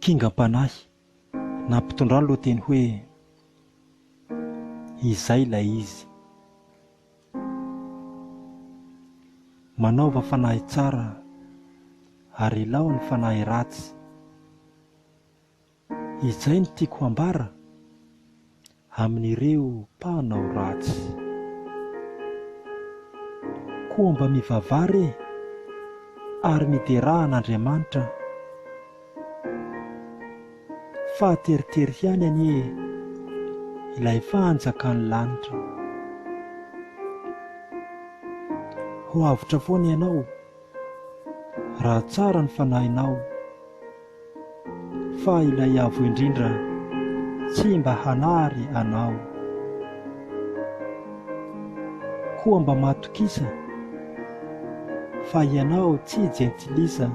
Kingam-panahy na mpitondrano loha teny hoe izay ilay izy. Manaova fanahy tsara ary ilao ny fanahy ratsy. Izay no tiako hambara amin'ireo mpanao ratsy. Koa mba mivavary ary miderahan'Andriamanitra, fahateritery ihany anie ilay fanjakan'ny lanitra. Ho avotra foana ianao raha tsara ny fanahinao, fa ilay avo indrindra tsy mba hanary anao. Koa mba matokisa fa ianao tsy jentilisa,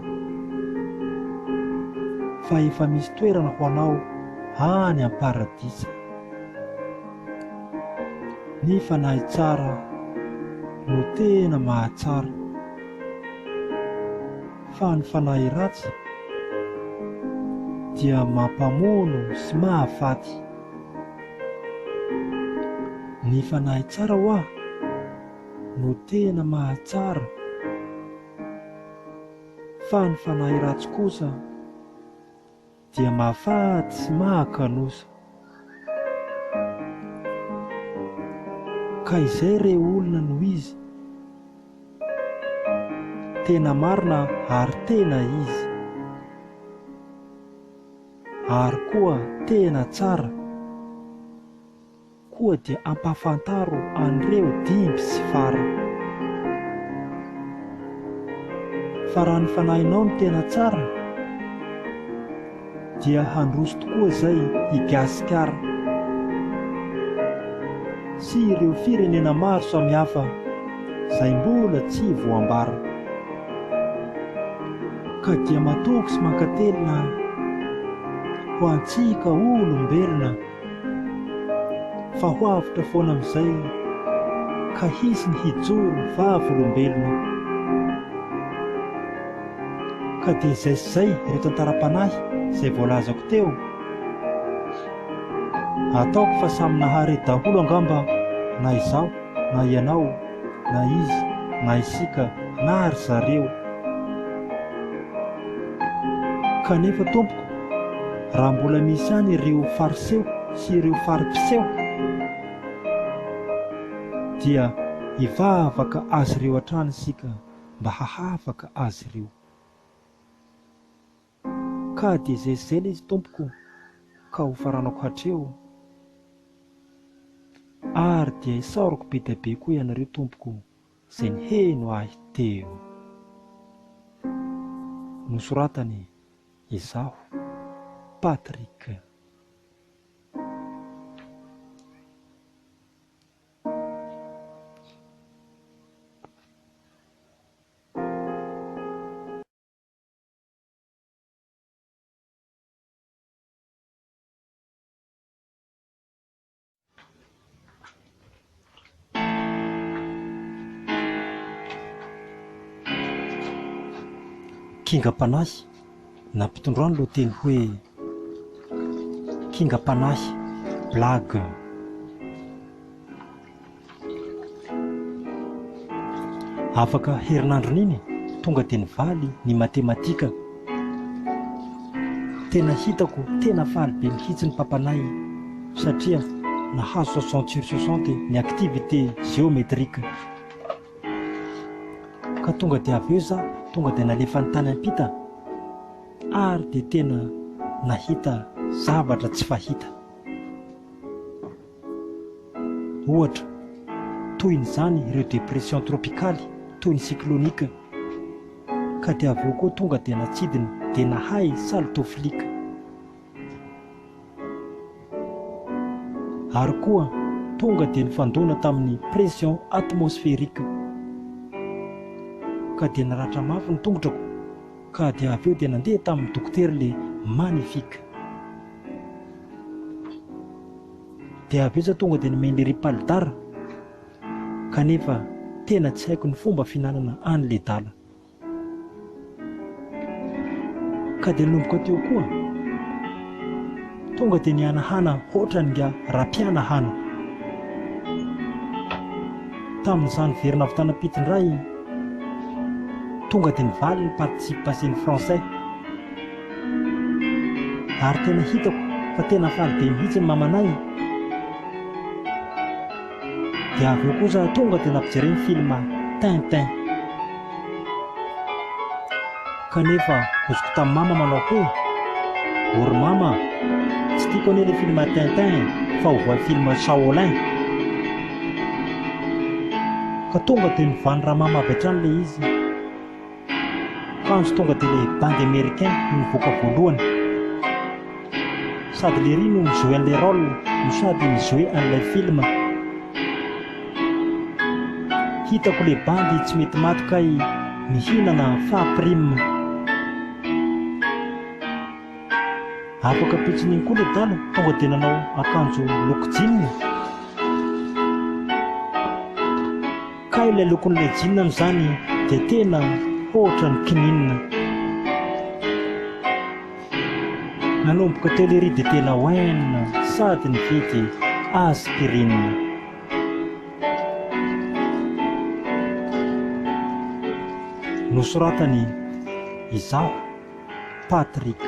fa efa misy toerana ho anao any am-paradisa. Ny fanahy tsara no tena mahatsara, fa ny fanahy ratsy dia mampamono sy mahafaty. Ny fanahy tsara ho aho no tena mahatsara, fa ny fanahy ratsy kosa dia mahafaty sy mahakanosa. Ka izay re olona no izy, tena marina ary tena izy, ary koa tena tsara, koa dia ampahafantaro an'ireo dimby sy fara. Fa raha ny fanahinao no tena tsara, dia handroso tokoa izay higasikara sy ireo firenena maro samihafa izay mbola tsy voambara. Ka dia matoky sy mankatelina ho antsika olombelona, fa ho avotra foana amin'izay ka hisy ny hijoro vavolombelona. Ka dia izay sy izay ireo tantaram-panahy izay voalazako teo, ataoko fa samy nahary daholo angamba, na izaho na ianao na izy na isika na ry zareo. Kanefa tompoko, raha mbola misy ihany ireo fariseho sy ireo farim-piseho, dia hivavaka azy ireo hatrany isika mba hahafaka azy ireo. Ka dia izay izay izy tompoko, ka ho faranako hatreo, ary dia isaorako be dia be koa ianareo tompoko izay niheno ahy teo. Nosoratany izaho, Patrick. Kingam-panahy na mpitondrano loha teny hoe kingam-panahy blague. Afaka herinandron'iny tonga dia nivaly ny matematika. Tena hitako tena faly be mihitsy ny mpampanay, satria nahazo 60/60 ny activité géométrique. Ka tonga dia avy eo za tonga dia nalefa ny tany ampita, ary dia tena nahita zavatra tsy fahita. Ohatra toy n'izany ireo dépression tropicale, toy ny cyclonique. Ka dia avy eo koa tonga dia natsidiny dia nahay saltoflika. Ary koa tonga dia nifandona tamin'ny pression atmosphérique. Ka dia naratra mafy ny tongotrako, ka dia avy eo dia nandeha tamin'ny dokotera le magnifique. Dia avy eo za tonga dia nimeny le ripalidara, kanefa tena tsy haiko ny fomba finanana an'le dala. Ka dia nomboka teo koa tonga dia niana hana ohatran'nga rapiana hana. Tamin'izany verina avy tanapitindray tonga dia nivaly ny participe-passen'ny français. Ary tena hitako fa tena faly be mihitsy ny mamanay. Dia avy eo kosa tonga dia nampijereny film Tintin. Kanefa kozoko tamin'ny mama manao hoe ory mama, tsy tiako anie ilay film Tintin fa ho voay film Shaolin. Ka tonga dia nivany raha mama avy hatrany ilay izy. Kanjo tonga dia ilay bandy américain no nivoaka voalohany. Sady Léry no mijoué an'ilay rôle no sady mijoué an'ilay film. Hitako ilay bandy tsy mety maty kay mihinana fahaprime. Afaka pitsin'iny koa ilay dala tonga dia nanao akanjo loko jean. Ka ilay lokon'ilay jean amin'izany dia tena ohatra ny kininina. Nanomboka teo Léry dia tena hoenina sady nividy aspirine. Nosoratany izaho Patrick.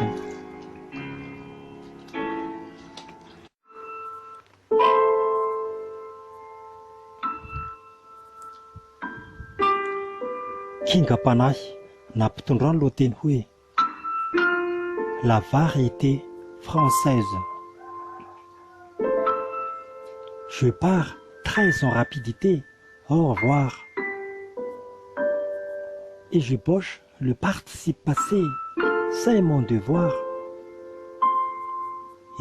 Kingam-panahy nampitondrano lohateny hoe la variété française. Je pars très en rapidité. Au revoir. Et je boche le participe passé. C'est mon devoir.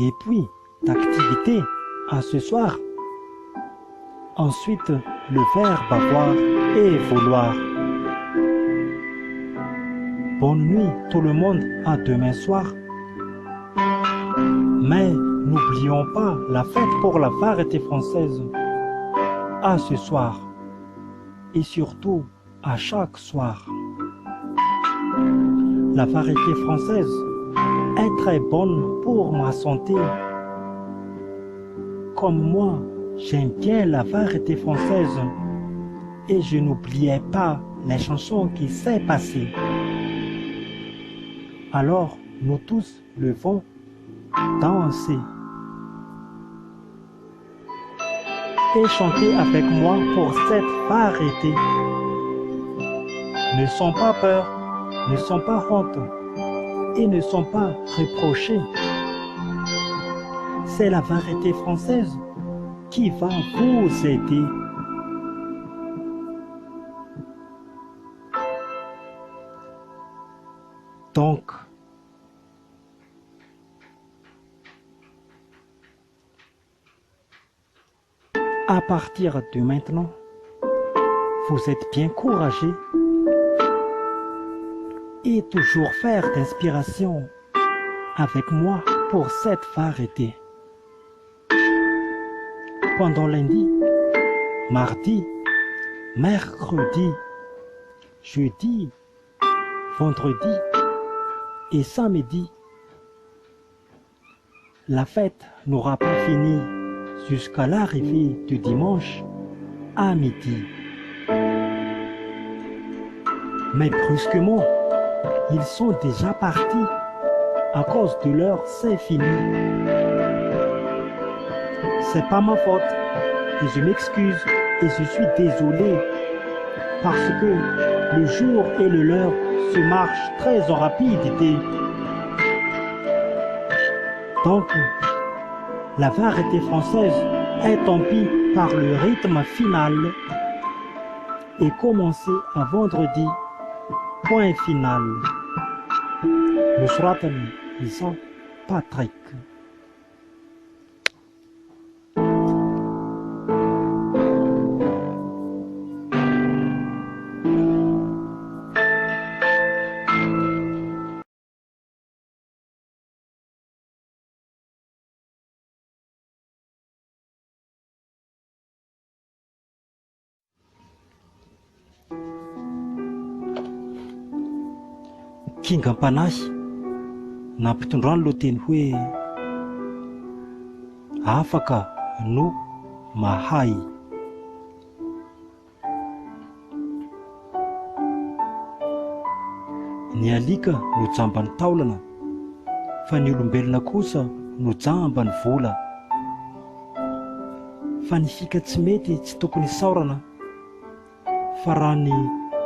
Et puis, d'activité à ce soir. Ensuite, le verbe avoir et vouloir. Bonne nuit tout le monde, à demain soir. Mais n'oublions pas la fête pour la variété française. À ce soir. Et surtout à chaque soir. La variété française est très bonne pour ma santé. Comme moi, j'aime bien la variété française. Et je n'oubliais pas les chansons qui s'est passées. Alors, nous tous levons, danser. Et chanter avec moi pour cette variété. Ne sont pas peur, ne sont pas honte et ne sont pas reprochés. C'est la variété française qui va vous aider. Donc, à partir de maintenant, vous êtes bien courageux et toujours faire d'inspiration avec moi pour cette variété. Pendant lundi, mardi, mercredi, jeudi, vendredi et samedi, la fête n'aura pas fini jusqu'à l'arrivée du dimanche à midi. Mais brusquement, ils sont déjà partis à cause de l'heure, c'est fini. C'est pas ma faute et je m'excuse et je suis désolé parce que le jour et le l'heure se marchent très en rapidité. Donc, la variété française est tombée par le rythme final et commencé à vendredi, point final. Nusratan Isa Patrick. Kingam-panahy nampitondrano lohateny hoe afaka no mahay. Ny alika no jamba ny taolana, fa ny olombelona kosa no jamba ny vola. Fa ny fika tsy mety tsy tokony saorana, fa raha ny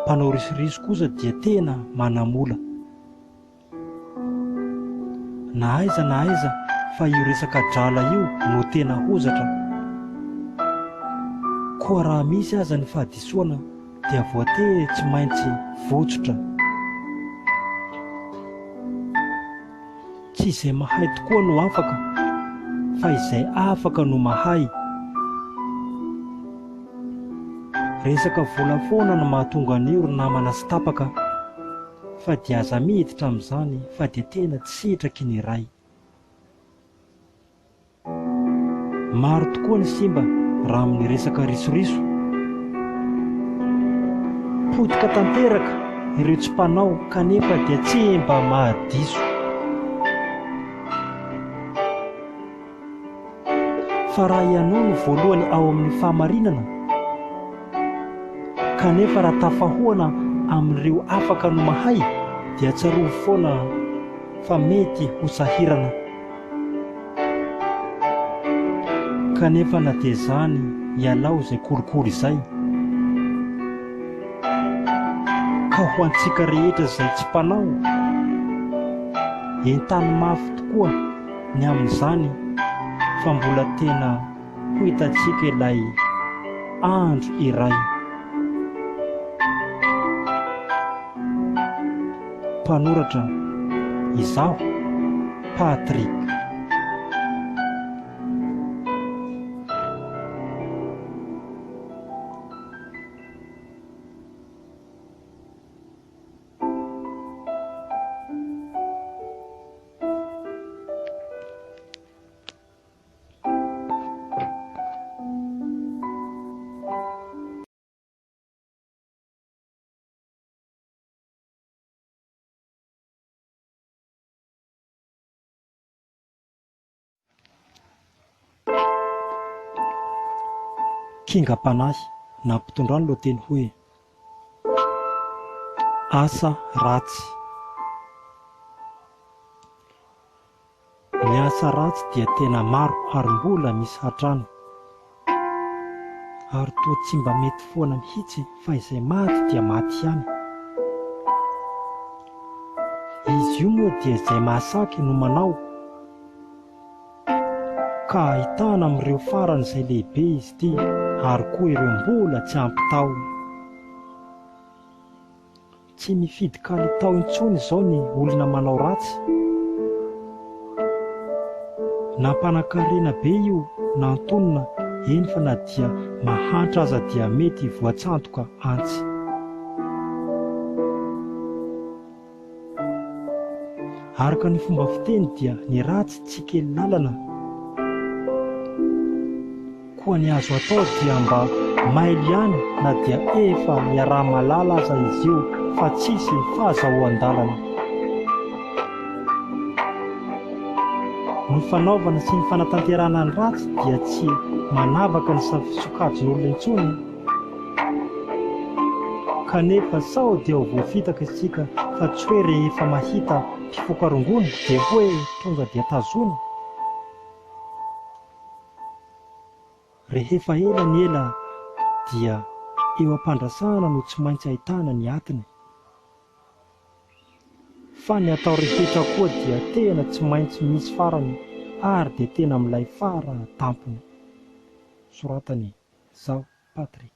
mpanao risoriso kosa dia tena manamola. Na aiza fa io resaka drala io no tena hozatra. Koa raha misy aza ny fahadisoana dia voatery tsy maintsy votsotra. Tsy izay mahay tokoa no afaka, fa izay afaka no mahay. Resaka vola foana no mahatonga ny oro namana sy tapaka, fa dia aza miditra amin'izany fa dia tena tsy sitraky ny iray. Maro tokoa ny simba raha amin'ny resaka risoriso. Potika tanteraka ireo tsy mpanao kanefa dia tsy mba mahadiso. Fa raha ianao no voalohany ao amin'ny fahamarinana, kanefa raha tafahoana amin'ireo afaka no mahay, dia tsaroa foana fa mety ho sahirana. Kanefa na dia zany ialao izay kolikoly izay, ka ho antsika rehetra izay tsy mpanao, entany mafy tokoa ny amin'izany, fa mbola tena ho hitantsika ilay andro iray. Mpanoratra izaho, Patrik. Kingam-panahy na mpitondrano lo teny hoe asa ratsy. Ny asa ratsy dia tena maro ary mbola misy hatrany, ary toa tsy mba mety foana mihitsy fa izay maty dia maty ihany. Izy io moa dia izay mahasaky no manao, ka ahitana amin'ireo farany izay lehibe izy ity, ary koa ireo mbola tsy ampy tao. Tsy mifidy kalitao intsony izao ny olona manao ratsy. Na mpanan-karena be io na antonona, eny fa na dia mahantra aza dia mety voatsantoka antsy. Araka ny fomba fiteny dia ny ratsy tsy kely lalana, koa ny azo atao dia mba maily ihany na dia efa miaraha malala aza izy io, fa tsisy fahazahoan-dalana. Ny fanaovana sy ny fanatanterana ny ratsy dia tsy manavaka ny sokajin'olona intsony, kanefa sao dia ho voafitaka isika, fa tsy hoe rehefa mahita mpifokarongony dia hoe tonga dia tazona. Rehefa ela ny ela dia eo am-pandrasana no tsy maintsy ahitana ny atiny. Fa ny atao rehetra koa dia tena tsy maintsy misy farany, ary dia tena milay fara tampony. Soratany izaho, Patrik.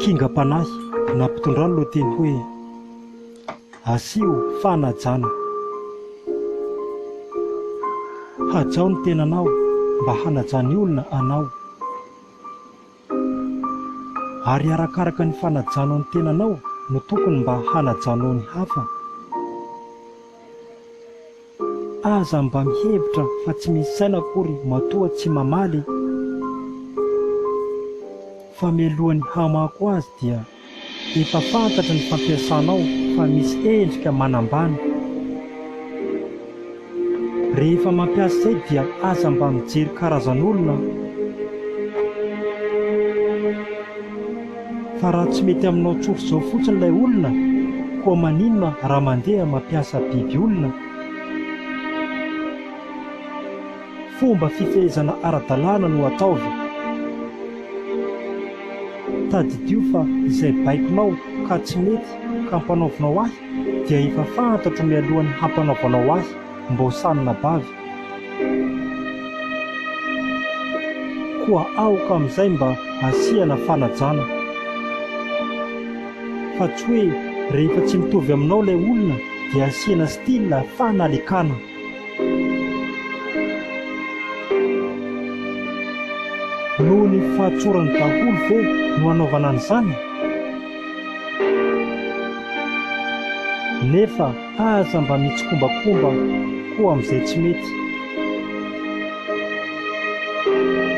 Kingam-panahy na mpitondrano lo teny hoe asio fanajana. Hajao ny tenanao mba hanajany olona anao, ary arakaraka ny fanajanao ny tenanao no tokony mba hanajanao ny hafa. Aza mba mihevitra fa tsy misy saina akory matoa tsy mamaly, fa mialohan'ny hamako azy dia efa fantatra ny fampiasanao fa misy endrika manambany. Rehefa mampiasa izay dia aza mba mijery karazan'olona, fa raha tsy mety aminao tsory izao fotsiny ilay olona, koa maninona raha mandeha mampiasa biby olona. Fomba fifehezana ara-dalàna no ataovy. Tadidio fa izay baikonao ka tsy mety ka hampanaovinao ahy dia efa fantatro mialohan'ny hampanaovanao ahy mba ho sanina bavy. Koa aoka amin'izay mba asiana fanajana. Fa tsy hoe rehefa tsy mitovy aminao ilay olona dia asiana style fanalekana. Noho ny fahatsorany daholo ve no anaovana an'izany? Nefa aza mba mitsikombakomba koa amin'izay tsy mety.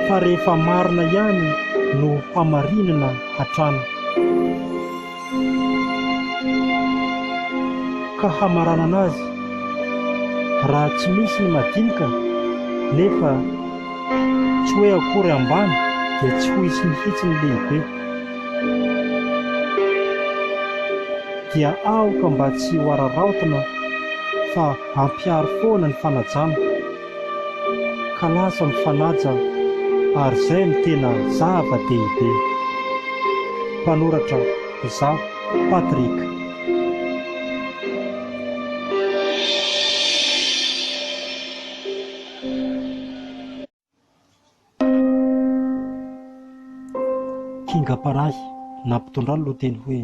Fa rehefa marina ihany no hamarinana hatrana. Ka hamaranana azy, raha tsy misy ny madinika, nefa tsy hoe akory ambany dia tsy ho isy mihitsy ny lehibe. Dia aoka mba tsy ho araraotana fa ampiaro foana ny fanajana, ka lasa mifanaja ary izay no tena zava-dehibe. Mpanoratra izaho, Patrick. Kingam-panahy nampitondrany no teny hoe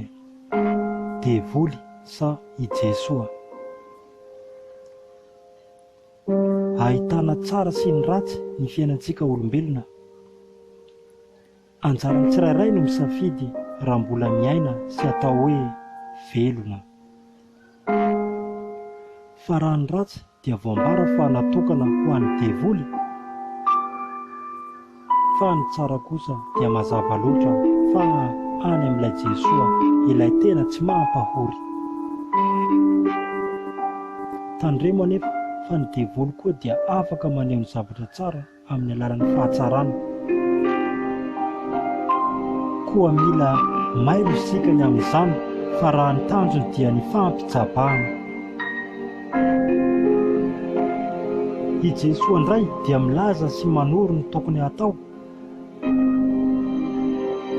devoly sa i Jesoa. Ahitana tsara sy ny ratsy ny fiainantsika olombelona. Anjaran'ny tsirairay no misafidy raha mbola miaina sy atao hoe velona. Fa raha ny ratsy dia voambara fa natokana ho an'ny devoly, fa ny tsara kosa dia mazava loatra fa any amin'ilay Jesoa ilay tena tsy mampahory. Tandremo anefa fa ny devoly koa dia afaka maneho ny zavatra tsara amin'ny alalan'ny fahatsarana. Koa mila mailo isika ny amin'izany, fa raha ny tanjony dia ny fampitsabahana. I Jesoa indray dia milaza sy manoro ny tokony atao,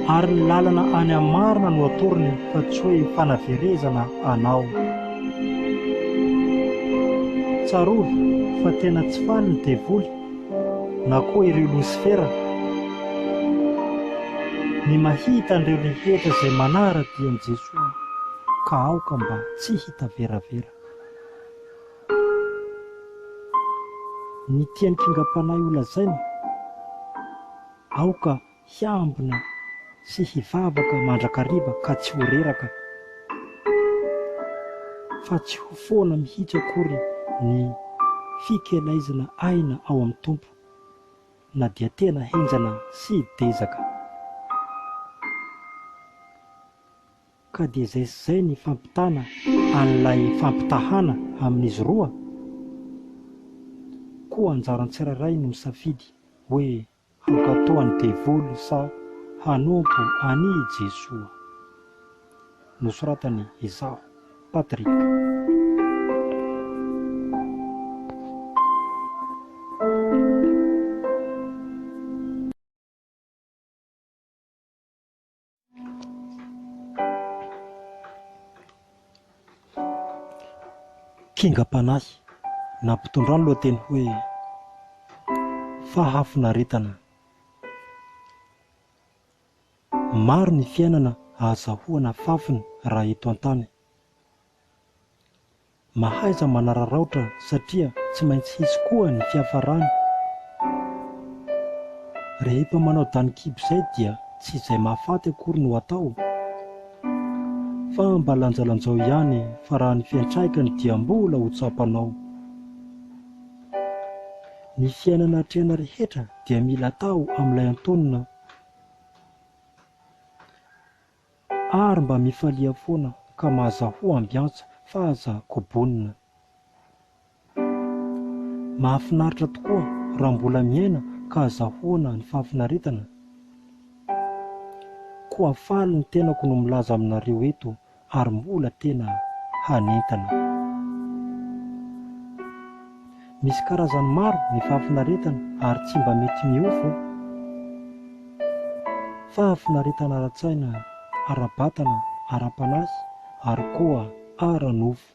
ary ny lalana any amin'ny marina no atorony fa tsy hoe fanaverezana anao. Tsarovy fa tena tsy faly ny devoly na koa ireo Losifera. Ny mahita an'ireo rehetra izay manara-dian'i Jesoa ka aoka mba tsy hita veravera. Ny tian'ny kingam-panahy holazaina, aoka hiambina sy hivavaka mandrakariva ka tsy ho reraka, fa tsy ho foana mihitsy akory ny fikelaizana aina ao amin'ny Tompo, na dia tena henjana sy dezaka. Ka dia izay sy izay ny fampitana an'ilay fampitahana amin'izy roa. Koa anjaran'ny tsirairay no misafidy hoe hankatao ny devoly sa hanompo ani Jesoa. Nosoratany izaho, Patrick. Kingam-panahy nampitondrany lohateny hoe fahafinaretana. Maro ny fiainana ahazahoana fafiny raha eto an-tany. Mahaiza manararaotra satria tsy maintsy hisy koa ny fiafarany. Rehefa manao danin-kibo izay dia tsy izay mahafaty akory no atao, fa mba lanjalanjao ihany, fa raha ny fiantraikany dia mbola ho tsapanao. Ny fiainana hatrena rehetra dia mila atao amin'ilay antonona. ary mba mifalia foana ka mahazahoa ambiantsa fa aza kobonina. Mahafinaritra tokoa raha mbola miaina ka azahoana ny fahafinaretana. Koa faly ny tenako no milaza aminareo eto ary mbola tena hanentana. Misy karazany maro ny fahafinaretana ary tsy mba mety miofo. Fahafinaretana ara-tsaina, ara-batana, ara-panahy ary koa ara-nofo.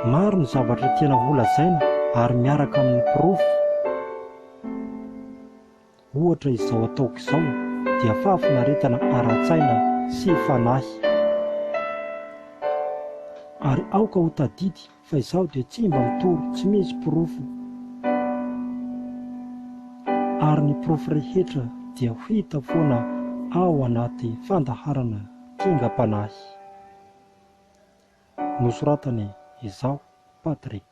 Maro ny zavatra tena volazaina ary miaraka amin'ny pirofo. Ohatra izao ataoko izao dia fahafinaretana ara-tsaina sy fanahy. Ary aoka ho tadidy fa izaho dia tsy mba mitory, tsy misy pirofo. Ary ny pirofo rehetra dia ho hita foana ao anaty fandaharana kingam-panahy. Nosoratany izaho, Patrik.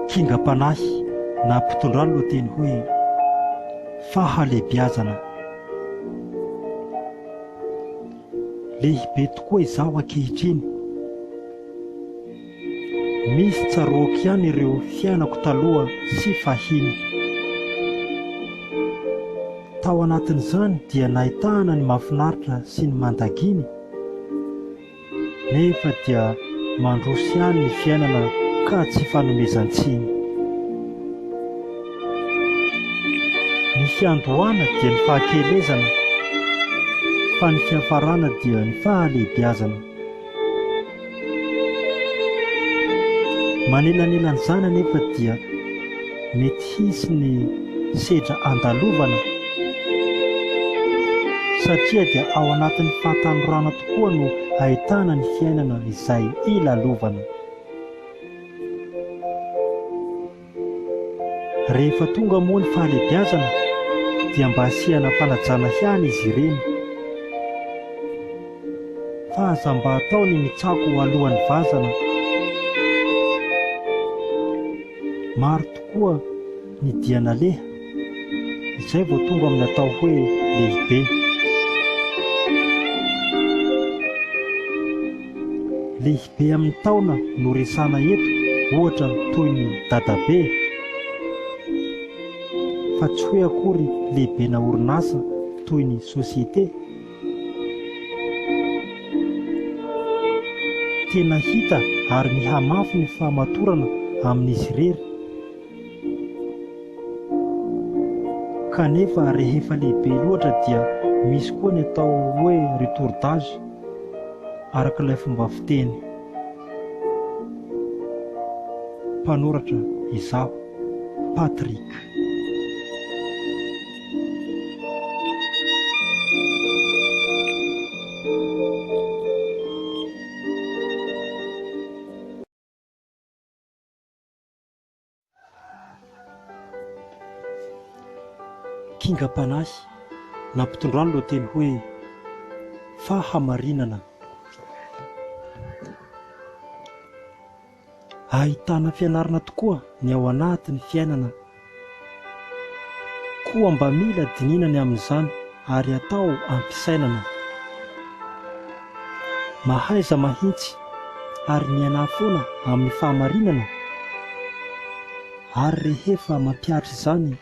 Kingam-panahy na mpitondrano no teny hoe fahalehibiazana. Lehibe tokoa izaho ankehitriny. Misy tsaroako ihany ireo fiainako taloha sy fahiny. Tao anatin'izany dia nahitana ny mahafinaritra sy ny mandaginy. Nefa dia mandroso ihany ny fiainana ka tsy fanomezan-tsiny. Ny fiandohana dia ny fahakelezana, fa ny fiafarana dia ny fahalehibiazana. Manelan'izany anefa dia mety hisy ny sedra andalovana, satria dia ao anatin'ny fahatanorana tokoa no ahitana ny fiainana izay ilalovana. Rehefa tonga moa ny fahalehibiazana dia mba asiana fanajana ihany izy ireny, fa aza mba ataony mitsako alohan'ny vazana. Maro tokoa ny diana leha, izay vao tonga amin'ny atao hoe lehibe. Lehibe amin'ny taona no resana eto, ohatra toy ny dadabe, fa tsy hoe akory lehibe na orinasa toy ny sosiete. Tena hita ary mihamafy ny fahamatorana amin'izy irery. Kanefa rehefa lehibe loatra dia misy koa ny atao hoe retourdage araka ilay fomba fiteny. Mpanoratra izaho, Patrik. Kingam-panahy na mpitondrano no teny hoe fahamarinana. Ahitana fianarana tokoa ny ao anatin'ny fiainana. Koa mba mila dininany amin'izany ary atao ampisainana. Mahaiza mahitsy ary miaina foana amin'ny fahamarinana. Ary rehefa mampiaritra izany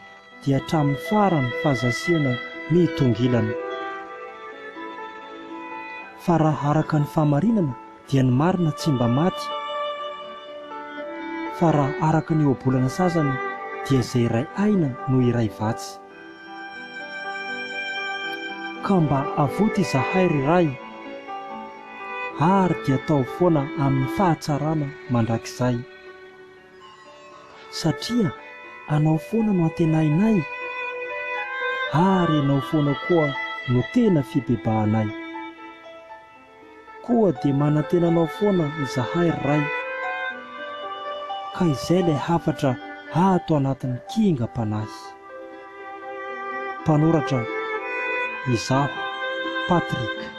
dia hatramin'ny farany fahazasiana mitongilana. Fa raha araka ny fahamarinana dia ny marina tsy mba maty. Fa raha araka ny ohabolana sasany dia izay iray aina no iray vatsy. Ka mba avoty izahay iray ary dia atao foana amin'ny fahatsarana mandrakizay. Satria anao foana no antenainay ary anao foana koa no tena fibebahanay. Koa dia manantenanao foana izahay iray. Ka izay ilay hafatra ato anatin'ny kingam-panahy. Mpanoratra izaho Patrika.